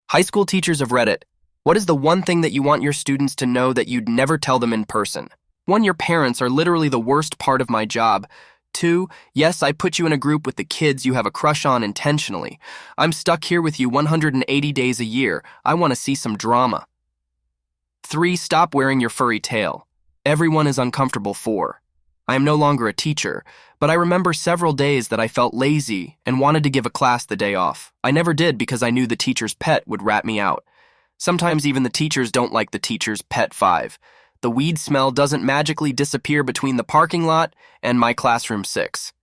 High school teachers of Reddit, what is the one thing that you want your students to know that you'd never tell them in person? 1. Your parents are literally the worst part of my job. 2. Yes, I put you in a group with the kids you have a crush on intentionally. I'm stuck here with you 180 days a year. I want to see some drama. 3. Stop wearing your furry tail. Everyone is uncomfortable. 4. I am no longer a teacher, but I remember several days that I felt lazy and wanted to give a class the day off. I never did because I knew the teacher's pet would rat me out. Sometimes even the teachers don't like the teacher's pet. 5. The weed smell doesn't magically disappear between the parking lot and my classroom. 6.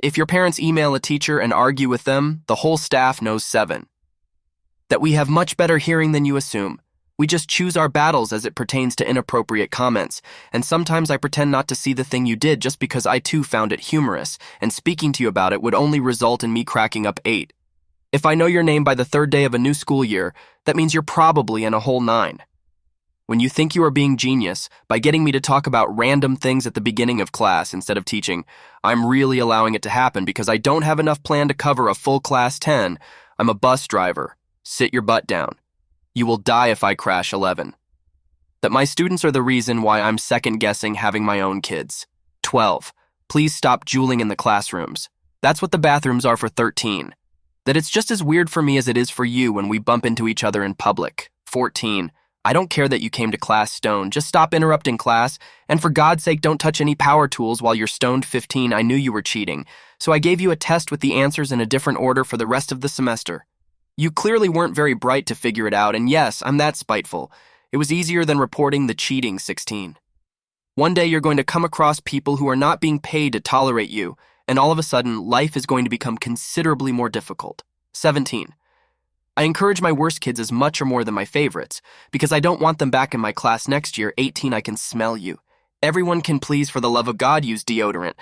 If your parents email a teacher and argue with them, the whole staff knows. 7. That we have much better hearing than you assume. We just choose our battles as it pertains to inappropriate comments, and sometimes I pretend not to see the thing you did just because I too found it humorous, and speaking to you about it would only result in me cracking up. 8. If I know your name by the 3rd day of a new school year, that means you're probably in a whole 9. When you think you are being genius by getting me to talk about random things at the beginning of class instead of teaching, I'm really allowing it to happen because I don't have enough plan to cover a full class 10. I'm a bus driver. Sit your butt down. You will die if I crash. 11. That my students are the reason why I'm second-guessing having my own kids. 12. Please stop juuling in the classrooms. That's what the bathrooms are for. 13. That it's just as weird for me as it is for you when we bump into each other in public. 14. I don't care that you came to class stoned. Just stop interrupting class, and for God's sake, don't touch any power tools while you're stoned. 15. I knew you were cheating, so I gave you a test with the answers in a different order for the rest of the semester. You clearly weren't very bright to figure it out, and yes, I'm that spiteful. It was easier than reporting the cheating. 16. One day you're going to come across people who are not being paid to tolerate you, and all of a sudden, life is going to become considerably more difficult. 17. I encourage my worst kids as much or more than my favorites, because I don't want them back in my class next year. 18. I can smell you. Everyone can please, for the love of God, use deodorant.